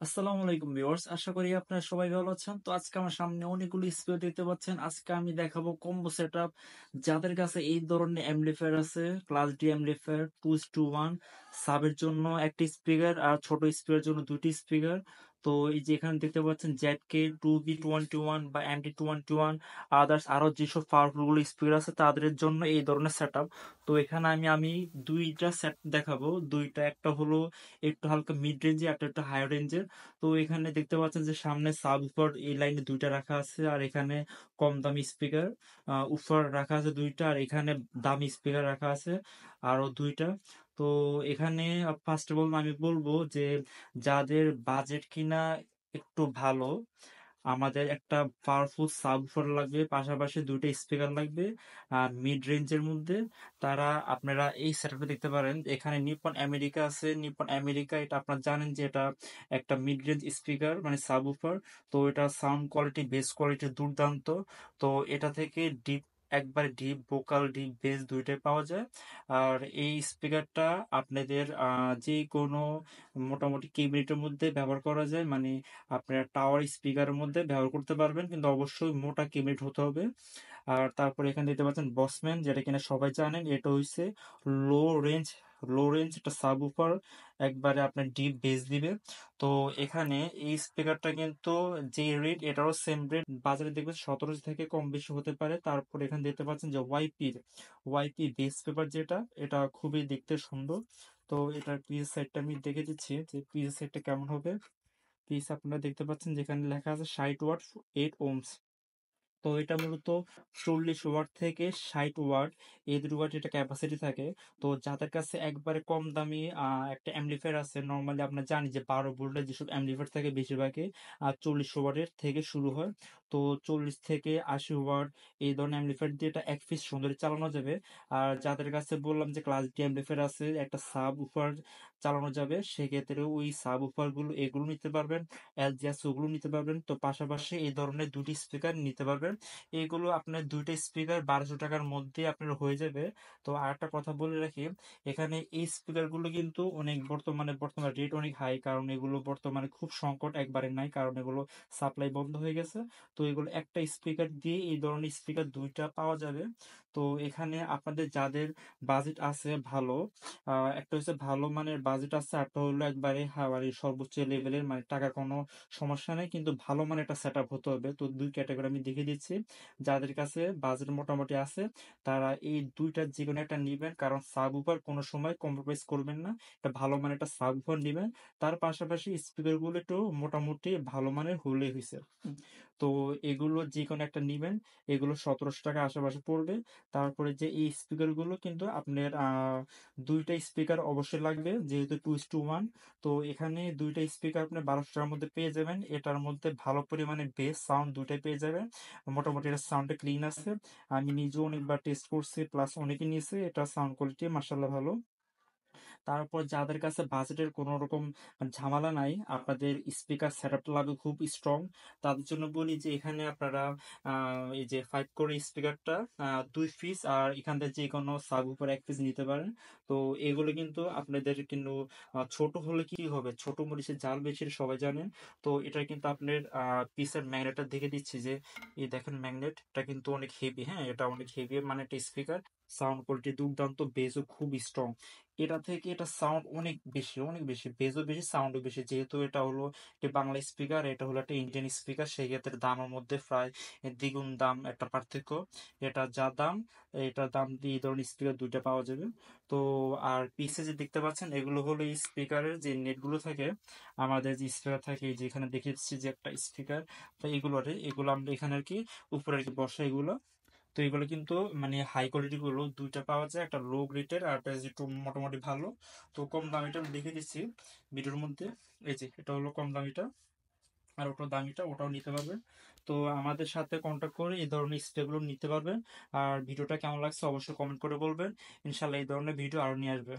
আসসালামু আলাইকুম ভিউয়ার্স, আশা করি আপনারা সবাই ভালো আছেন। তো আজকে আমার সামনে অনেকগুলো স্পিকার দেখতে পাচ্ছেন। আজকে আমি দেখাবো কম্বো সেটআপ। যাদের কাছে এই ধরনের অ্যাম্পলিফায়ার আছে, ক্লাস ডি অ্যাম্পলিফায়ার 2:1, সাবের জন্য একটি স্পিকার আর ছোট স্পিকারের জন্য দুটি স্পিকার। তো এই যে এখানে দেখতে পাচ্ছেন ZK2B221 বা MD221, আদার্স আরো যেসব পাওয়ারফুল গুলো স্পিকার আছে তাদের জন্য এই ধরনের সেটআপ। তো এখানে আমি দুইটা সেট দেখাবো। দুইটা, একটা হলো একটু হালকা মিড রেঞ্জে, একটা একটু হাই রেঞ্জের। তো এখানে দেখতে পাচ্ছেন যে সামনে সাব উফার এই লাইনে দুইটা রাখা আছে, আর এখানে কম দামি স্পিকার উফার রাখা আছে দুইটা, আর এখানে দামি স্পিকার রাখা আছে আরো দুইটা। তো এখানে ফার্স্ট অফ অল আমি বলবো যে যাদের বাজেট কিনা একটু ভালো, আমাদের একটা পাওয়ারফুল সাবউফার লাগবে, পাশাপাশি দুইটা স্পিকার লাগবে আর মিড রেঞ্জের মধ্যে, তারা আপনারা এই সেটআপটা দেখতে পারেন। এখানে নিপন আমেরিকা আছে। নিপন আমেরিকা, এটা আপনারা জানেন যে এটা একটা মিড রেঞ্জ স্পিকার মানে সাবউফার। তো এটা সাউন্ড কোয়ালিটি, বেস কোয়ালিটি দুর্দান্ত। তো এটা থেকে ডিপ, একবারে ডিপ ভোকাল, ডিপ বেস দুইটাই পাওয়া যায়। আর এই স্পিকারটা আপনাদের যে কোনো মোটামুটি কেবিনেটের মধ্যে ব্যবহার করা যায়, মানে আপনার টাওয়ার স্পিকারের মধ্যে ব্যবহার করতে পারবেন, কিন্তু অবশ্যই মোটা কেবিনেট হতে হবে। আর তারপরে এখানে দেখতে পাচ্ছেন বসম্যান, যেটা কিনা সবাই জানেন, এটা হইছে লো রেঞ্জ লো রেঞ্জ একটা সাবউফার, একবারে আপনার ডিপ বেস দিবে। তো এখানে এই স্পিকারটা কিন্তু যে রেট, এটারও সেম রেট বাজারে দেখবেন 17 থেকে কম বেশি হতে পারে। তারপর এখানে দেখতে পাচ্ছেন যে ওয়াইপি বেস পেপার, যেটা এটা খুবই দেখতে সুন্দর। তো এটার পিস সাইডটা আমি দেখে দিচ্ছি যে পিস সাইডটা কেমন হবে। পিস আপনারা দেখতে পাচ্ছেন যেখানে লেখা আছে 60 ওয়াট, 8 ওহমস। তো এটা মূলত 40 ওয়াট থেকে 60 ওয়াট, এই দুটো ওয়াট এটা ক্যাপাসিটি থাকে। তো যাদের কাছে একবারে কম দামি একটা অ্যাম্পলিফায়ার আছে, নর্মালি আমরা জানি যে 12 ভোল্টের যেসব অ্যাম্পলিফায়ার থাকে বেশিরভাগই 40 ওয়াটের থেকে শুরু হয়। তো 40 থেকে 80 ওয়াট এই ধরনের অ্যাম্পলিফায়ার দিয়ে এটা এক পিস সুন্দর চালানো যাবে। আর যাদের কাছে বললাম যে ক্লাস ডি অ্যাম্পলিফায়ার আছে, একটা সাব উফার চালানো যাবে, সেক্ষেত্রে ওই সাব উফার গুলো এগুলো নিতে পারবেন, এলজিএস ওগুলো নিতে পারবেন। তো পাশাপাশি এই ধরনের দুটি স্পিকার নিতে পারবেন। এইগুলো আপনার দুইটা স্পিকার 1200 টাকার মধ্যে আপনার হয়ে যাবে। তো আরেকটা কথা বলে রাখি, এখানে এই স্পিকার গুলো কিন্তু অনেক বর্তমানে রেট অনেক হাই, কারণ এগুলো বর্তমানে খুব সংকট, একবারে নাই, কারণ এগুলো সাপ্লাই বন্ধ হয়ে গেছে। তো এগুলো একটা স্পিকার দিয়ে এই ধরনের স্পিকার দুইটা পাওয়া যাবে। তো এখানে আপনাদের যাদের বাজেট আছে ভালো, একটা হচ্ছে ভালো মানের বাজেট আছে, একটা হলো একবারে হাওয়ারি সর্বোচ্চ লেভেলের, মানে টাকা কোনো সমস্যা নেই, কিন্তু ভালো মানের একটা সেট আপ হতে হবে। তো দুই ক্যাটাগরি আমি দেখে দিচ্ছি। যাদের কাছে বাজেট মোটামুটি আছে, তারা এই দুইটার যে কোনো একটা নিবেন, কারণ সাব উপার কোনো সময় কম্প্রোমাইজ করবেন না। একটা ভালো মানের একটা সাব উপার নিবেন, তার পাশাপাশি স্পিকার গুলো একটু মোটামুটি ভালো মানের হলে হয়েছে। তো এগুলো যে কোনো একটা নিবেন, এগুলো 1700 টাকা আশেপাশে পড়বে। তারপরে যে এই স্পিকার গুলো কিন্তু আপনার দুইটা স্পিকার অবশ্যই লাগবে, যেহেতু 2:1। তো এখানে দুইটা স্পিকার আপনি 1200 টাকার মধ্যে পেয়ে যাবেন। এটার মধ্যে ভালো পরিমাণে বেস সাউন্ড দুটাই পেয়ে যাবেন। মোটামুটি এটা সাউন্ডটা ক্লিন আছে, আমি নিজেও অনেকবার টেস্ট করছি, প্লাস অনেকে নিয়েছে, এটা সাউন্ড কোয়ালিটি মার্শাল্লাহ ভালো। তারপর যাদের কাছে বাজেটের কোনো রকম ঝামেলা নাই, আপনাদের স্পিকার সেটআপটা লাগবে খুব স্ট্রং, তাদের জন্য বলি যে এখানে আপনারা এই যে 5 কোর স্পিকারটা 2 পিস, আর এখান থেকে যে কোনো সাব উপর 1 পিস নিতে পারেন। তো এগুলো কিন্তু আপনাদের কিন্তু ছোট হলে কি হবে, ছোট মরিচের জাল বেশি, এটা সবাই জানেন। তো এটা কিন্তু আপনার পিসের ম্যাগনেটটা দেখে দিচ্ছি যে এই দেখেন ম্যাগনেটটা কিন্তু অনেক হেভি, হ্যাঁ এটা অনেক হেভি মানে একটা স্পিকার। সাউন্ড কোয়ালিটি দুর্দান্ত, বেসও খুব স্ট্রং। এটা থেকে এটা সাউন্ড অনেক বেশি বেজও বেশি, সাউন্ডও বেশি, যেহেতু এটা হলো একটি বাংলা স্পিকার, এটা হলো একটা ইন্ডিয়ান স্পিকার, সেই ক্ষেত্রে দামের মধ্যে প্রায় দ্বিগুণ দাম একটা পার্থক্য। এটা যা দাম, এটার দাম দিয়ে এই ধরনের স্পিকার দুইটা পাওয়া যাবে। তো আর পিছে যে দেখতে পাচ্ছেন, এগুলো হলো এই স্পিকারের যে নেটগুলো থাকে, আমাদের যে স্পিকার থাকে, যেখানে দেখেছি যে একটা স্পিকার, তো এগুলো আমরা এখানে আর কি উপরে আর কি বসা এগুলো। তো এগুলো কিন্তু মানে হাই কোয়ালিটি গুলো দুইটা পাওয়া যায়, একটা লো গ্রেডের আর একটা একটু মোটামুটি ভালো। তো কম দামিটা আমি দেখে দিচ্ছি ভিডিওর মধ্যে। এই যে এটা হলো কম দামিটা, আর ওটা দামিটা, ওটাও নিতে পারবেন। তো আমাদের সাথে কন্ট্যাক্ট করে এই ধরনের স্প্রেগুলো নিতে পারবেন। আর ভিডিওটা কেমন লাগছে অবশ্যই কমেন্ট করে বলবেন। ইনশাল্লাহ এই ধরনের ভিডিও আরো নিয়ে আসবে।